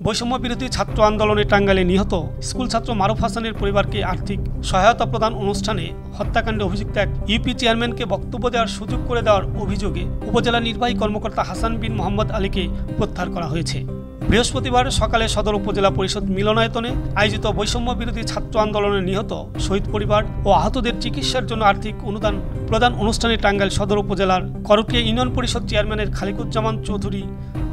বৈষম্য বিরোধী ছাত্র আন্দোলনে টাঙ্গাইলে নিহত স্কুল ছাত্র মারুফ হাসানের পরিবারকে আর্থিক সহায়তা প্রদান অনুষ্ঠানে হত্যাকাণ্ডে অভিযুক্ত এক ইউপি চেয়ারম্যানকে বক্তব্য দেওয়ার সুযোগ করে দেওয়ার অভিযোগে উপজেলা নির্বাহী কর্মকর্তা হাসান বিন মোহাম্মদ আলীকে প্রত্যাহার করা হয়েছে। বৃহস্পতিবার সকালে সদর উপজেলা পরিষদ মিলনায়তনে আয়োজিত বৈষম্য বিরোধী ছাত্র আন্দোলনে নিহত শহীদ পরিবার ও আহতদের চিকিৎসার জন্য আর্থিক অনুদান প্রদান অনুষ্ঠানে টাঙ্গাইল সদর উপজেলার করটিয়া ইউনিয়ন পরিষদ চেয়ারম্যানের খালিকুজ্জামান চৌধুরী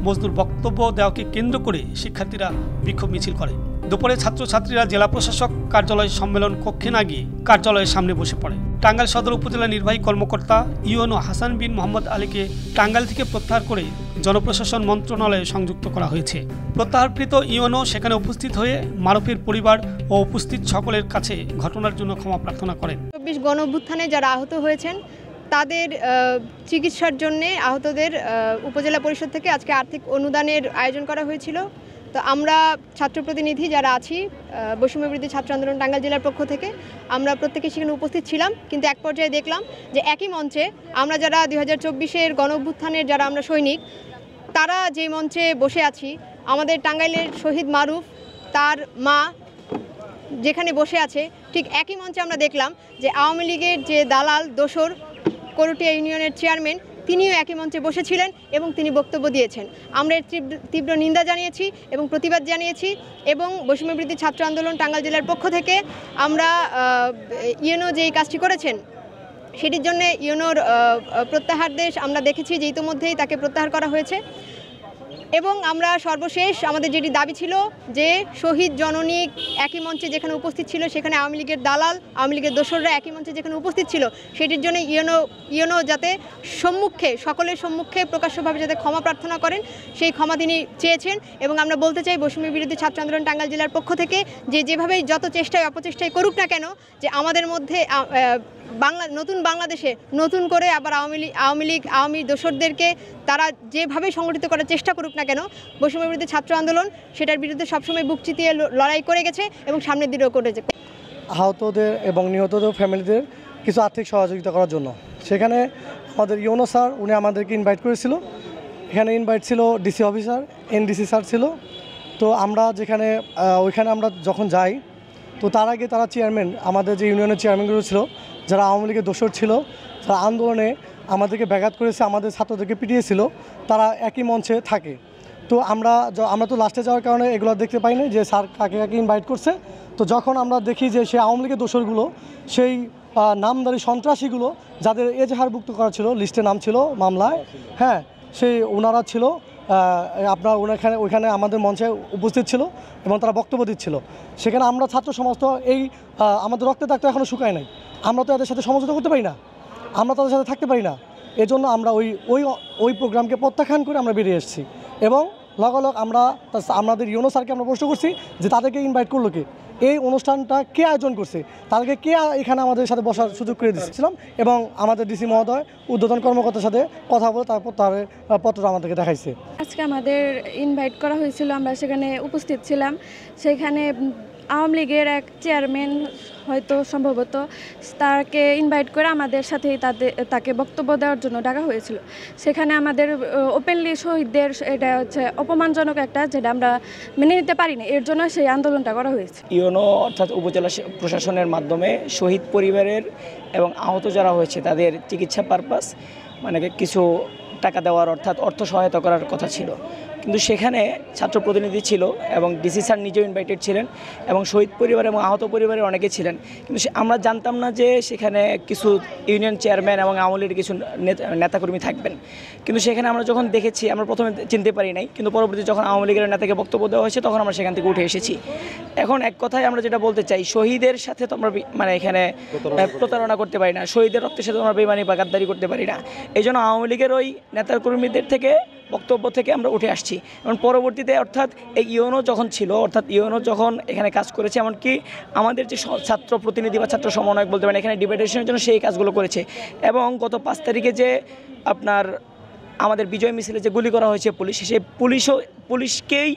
মজদুর বক্তব্য দেওয়াকে কেন্দ্র করে শিক্ষার্থীরা বিক্ষোভ মিছিল করে। দুপুরে ছাত্রছাত্রীরা জেলা প্রশাসক কার্যালয় সম্মেলন কক্ষে না গিয়ে কার্যালয়ের সামনে বসে পড়ে। টাঙ্গাইল সদর উপজেলা নির্বাহী কর্মকর্তা ইউএনও হাসান বিন মোহাম্মদ আলীকে টাঙ্গাইল থেকে প্রত্যাহার করে জনপ্রশাসন মন্ত্রণালয়ে সংযুক্ত করা হয়েছে। প্রত্যাহারকৃত ইউএনও সেখানে উপস্থিত হয়ে মারুফের পরিবার ও উপস্থিত সকলের কাছে ঘটনার জন্য ক্ষমা প্রার্থনা করেন। ২৪ গণঅভ্যুত্থানে যারা আহত হয়েছেন তাদের চিকিৎসার জন্য আহতদের উপজেলা পরিষদ থেকে আজকে আর্থিক অনুদানের আয়োজন করা হয়েছিল। তো আমরা ছাত্র প্রতিনিধি যারা আছি বৈষম্য বিরোধী ছাত্র আন্দোলন টাঙ্গাইল জেলার পক্ষ থেকে আমরা প্রত্যেকে সেখানে উপস্থিত ছিলাম। কিন্তু এক পর্যায়ে দেখলাম যে একই মঞ্চে আমরা যারা ২০২৪-এর গণঅভ্যুত্থানের যারা আমরা সৈনিক তারা যে মঞ্চে বসে আছি, আমাদের টাঙ্গাইলের শহীদ মারুফ তার মা যেখানে বসে আছে, ঠিক একই মঞ্চে আমরা দেখলাম যে আওয়ামী লীগের যে দালাল দোসর করটিয়া ইউনিয়নের চেয়ারম্যান তিনিও একই মঞ্চে বসেছিলেন এবং তিনি বক্তব্য দিয়েছেন। আমরা এর তীব্র নিন্দা জানিয়েছি এবং প্রতিবাদ জানিয়েছি এবং বৈষম্য বিরোধী ছাত্র আন্দোলন টাঙ্গাইল জেলার পক্ষ থেকে আমরা ইউএনও যে কাজটি করেছেন সেটির জন্য ইউএনওর প্রত্যাহারদেশ আমরা দেখেছি যে ইতিমধ্যেই তাকে প্রত্যাহার করা হয়েছে। এবং আমরা সর্বশেষ আমাদের যেটি দাবি ছিল যে শহীদ জননী একই মঞ্চে যেখানে উপস্থিত ছিল সেখানে আওয়ামী লীগের দালাল আওয়ামী লীগের দোসররা একই মঞ্চে যেখানে উপস্থিত ছিল সেটির জন্য ইউএনও যাতে সকলের সম্মুখে প্রকাশ্যভাবে যাতে ক্ষমা প্রার্থনা করেন সেই ক্ষমা তিনি চেয়েছেন। এবং আমরা বলতে চাই বৈষম্য বিরোধী ছাত্র আন্দোলন টাঙ্গাইল জেলার পক্ষ থেকে যেভাবেই যত চেষ্টায় অপচেষ্টায় করুক না কেন যে আমাদের মধ্যে নতুন বাংলাদেশে নতুন করে আবার আওয়ামী দোসরদেরকে তারা যেভাবে সংগঠিত করার চেষ্টা করুক না কেন বৈষম্য বিরোধী ছাত্র আন্দোলন সেটার বিরুদ্ধে সবসময় বুক চিতিয়ে লড়াই করে গেছে এবং সামনের দিকেও করেছে। আহতদের এবং নিহতদের ফ্যামিলিদের কিছু আর্থিক সহযোগিতা করার জন্য সেখানে আমাদের ইউএনও স্যার উনি আমাদেরকে ইনভাইট করেছিল। এখানে ইনভাইট ছিল ডিসি অফিসার, এনডিসি স্যার ছিল। তো আমরা ওইখানে আমরা যখন যাই তো তার আগে তারা চেয়ারম্যান আমাদের যে ইউনিয়নের চেয়ারম্যানগুলো ছিল যারা আওয়ামী লীগের দোসর ছিল, যারা আন্দোলনে আমাদেরকে ব্যাঘাত করেছে, আমাদের ছাত্রদেরকে পিটিয়েছিল, তারা একই মঞ্চে থাকে। তো আমরা তো লাস্টে যাওয়ার কারণে এগুলো দেখতে পাই না যে স্যার কাকে কাকে ইনভাইট করছে। তো যখন আমরা দেখি যে সেই আওয়ামী লীগের দোসরগুলো সেই নামধারী সন্ত্রাসীগুলো যাদের এজাহারভুক্ত করা ছিল, লিস্টে নাম ছিল মামলায়, হ্যাঁ, সেই ওনারা ছিল আপনার ওইখানে আমাদের মঞ্চে উপস্থিত ছিল এবং তারা বক্তব্য দিচ্ছিল। সেখানে আমরা ছাত্র সমাজ তো আমাদের রক্তের দাগ তো এখনও শুকায় নাই, আমরা তো এদের সাথে সমঝোতা করতে পারি না, আমরা তাদের সাথে থাকতে পারি না। এজন্য আমরা ওই প্রোগ্রামকে প্রত্যাখ্যান করে আমরা বেরিয়ে এসেছি এবং লগালগ আমাদের ইউএনও স্যারকে আমরা প্রশ্ন করছি যে তাদেরকে ইনভাইট করলো কে, এই অনুষ্ঠানটা কে আয়োজন করছে, তাদেরকে কে এখানে আমাদের সাথে বসার সুযোগ করে দিচ্ছিলাম। এবং আমাদের ডিসি মহোদয় উদ্বোধন কর্মকর্তার সাথে কথা বলে তারপর তার পত্রটা আমাদেরকে দেখাইছে। আজকে আমাদের ইনভাইট করা হয়েছিল, আমরা সেখানে উপস্থিত ছিলাম। সেখানে আওয়ামী লীগের এক চেয়ারম্যান হয়তো সম্ভবত তাকে ইনভাইট করে আমাদের সাথেই তাকে বক্তব্য দেওয়ার জন্য ডাকা হয়েছিল। সেখানে আমাদের ওপেনলি শহীদদের এটা হচ্ছে অপমানজনক একটা, যেটা আমরা মেনে নিতে পারি না, এর জন্য সেই আন্দোলনটা করা হয়েছে। ইউএনও অর্থাৎ উপজেলা প্রশাসনের মাধ্যমে শহীদ পরিবারের এবং আহত যারা হয়েছে তাদের চিকিৎসা পারপাস মানে কিছু টাকা দেওয়ার অর্থাৎ অর্থ সহায়তা করার কথা ছিল, কিন্তু সেখানে ছাত্র প্রতিনিধি ছিল এবং ডিসি স্যার নিজেও ইনভাইটেড ছিলেন এবং শহীদ পরিবার এবং আহত পরিবারের অনেকে ছিলেন। কিন্তু আমরা জানতাম না যে সেখানে কিছু ইউনিয়ন চেয়ারম্যান এবং আওয়ামী লীগের কিছু নেতাকর্মী থাকবেন। কিন্তু সেখানে আমরা যখন দেখেছি, আমরা প্রথমে চিনতে পারি নাই, কিন্তু পরবর্তী যখন আওয়ামী লীগের নেতাকে বক্তব্য দেওয়া হয়েছে তখন আমরা সেখান থেকে উঠে এসেছি। এখন এক কথায় আমরা যেটা বলতে চাই, শহীদের সাথে তো আমরা মানে এখানে প্রতারণা করতে পারি না, শহীদের রক্তের সাথে আমরা বেইমানি বা গাদ্দারি করতে পারি না। এই জন্য আওয়ামী লীগের ওই নেতাকর্মীদের থেকে বক্তব্য থেকে আমরা উঠে আসছি। এবং পরবর্তীতে অর্থাৎ এই ইউএনও যখন ছিল, অর্থাৎ ইউএনও যখন এখানে কাজ করেছে, এমনকি আমাদের যে ছাত্র প্রতিনিধি বা ছাত্র সমন্বয়ক বলতে পারেন এখানে ডিবেটেশনের জন্য সেই কাজগুলো করেছে। এবং গত 5 তারিখে যে আপনার আমাদের বিজয় মিছিলে যে গুলি করা হয়েছে পুলিশ, সেই পুলিশকেই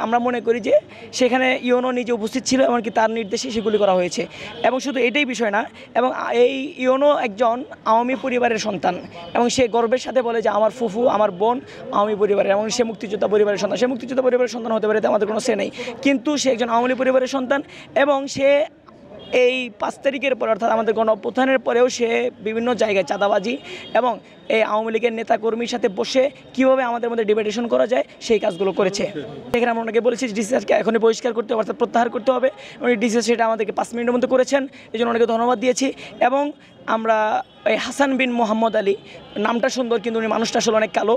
আমরা মনে করি যে সেখানে ইউনো নিজে উপস্থিত ছিল, এমনকি তার নির্দেশে সেগুলি করা হয়েছে। এবং শুধু এটাই বিষয় না, এবং এই ইউনো একজন আওয়ামী পরিবারের সন্তান, এবং সে গর্বের সাথে বলে যে আমার ফুফু, আমার বোন আওয়ামী পরিবারের, এবং সে মুক্তিযোদ্ধা পরিবারের সন্তান। সে মুক্তিযোদ্ধা পরিবারের সন্তান হতে পারে, আমাদের কোনো সে নেই, কিন্তু সে একজন আওয়ামী পরিবারের সন্তান। এবং সে এই 5 তারিখের পর, অর্থাৎ আমাদের গণঅভ্যুত্থানের পরেও সে বিভিন্ন জায়গায় চাঁদাবাজি এবং এই আওয়ামী লীগের নেতাকর্মীর সাথে বসে কীভাবে আমাদের মধ্যে ডিবেটেশন করা যায় সেই কাজগুলো করেছে। এখানে আমরা ওনাকে বলেছি ডিসি স্যারকে এখনই বহিষ্কার করতে হবে, অর্থাৎ প্রত্যাহার করতে হবে। উনি ডিসি সেটা আমাদেরকে 5 মিনিটের মধ্যে করেছেন, এই জন্য ওনাকে ধন্যবাদ দিয়েছি। এবং আমরা এই হাসান বিন মোহাম্মদ আলী, নামটা সুন্দর কিন্তু উনি মানুষটা আসলে অনেক কালো,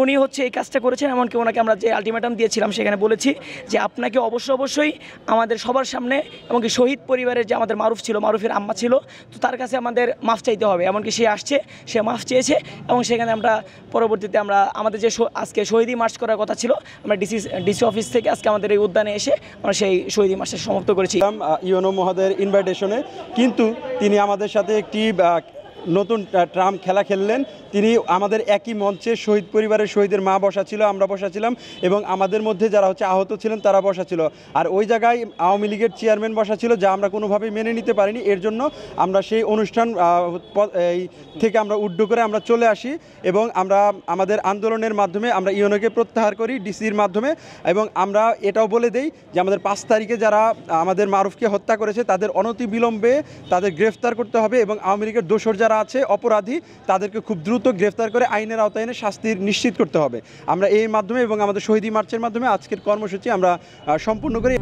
উনি হচ্ছে এই কাজটা করেছেন। এমনকি ওনাকে আমরা যে আলটিমেটাম দিয়েছিলাম সেখানে বলেছি যে আপনাকে অবশ্যই আমাদের সবার সামনে, এমনকি শহীদ পরিবারের যে আমাদের মারুফ ছিল, মারুফের আম্মা ছিল, তো তার কাছে আমাদের মাফ চাইতে হবে। এমনকি সে আসছে, সে মাফ চেয়েছে, এবং সেখানে আমরা পরবর্তীতে আমাদের যে আজকে শহীদি মার্চ করার কথা ছিল, আমরা ডিসি অফিস থেকে আজকে আমাদের এই উদ্যানে এসে আমরা সেই শহীদি মার্চটা সমাপ্ত করেছি ইউনো মহোদয়ের ইনভাইটেশনে। কিন্তু তিনি আমাদের সাথে একটি নতুন ট্রাম খেলা খেললেন। তিনি আমাদের একই মঞ্চে শহীদ পরিবারের শহীদের মা বসা ছিল, আমরা বসা ছিলাম, এবং আমাদের মধ্যে যারা হচ্ছে আহত ছিলেন তারা বসা ছিল। আর ওই জায়গায় আওয়ামী লীগের চেয়ারম্যান বসা ছিল, যা আমরা কোনোভাবেই মেনে নিতে পারিনি। এর জন্য আমরা সেই অনুষ্ঠান থেকে আমরা উড্ড করে আমরা চলে আসি, এবং আমরা আমাদের আন্দোলনের মাধ্যমে আমরা ইউনোকে প্রত্যাহার করি ডিসির মাধ্যমে। এবং আমরা এটাও বলে দেই যে আমাদের 5 তারিখে যারা আমাদের মারুফকে হত্যা করেছে তাদের অনতিবিলম্বে তাদের গ্রেফতার করতে হবে, এবং আওয়ামী লীগের দোসর যারা আছে অপরাধী তাদেরকে খুব দ্রুত গ্রেফতার করে আইনের আওতায় এনে শাস্তির নিশ্চিত করতে হবে। আমরা এই মাধ্যমে এবং আমাদের শহীদি মার্চের মাধ্যমে আজকের কর্মসূচি আমরা সম্পূর্ণ করি।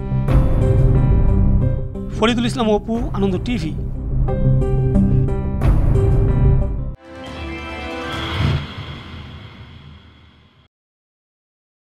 ফরিদুল ইসলাম অপু, আনন্দ টিভি।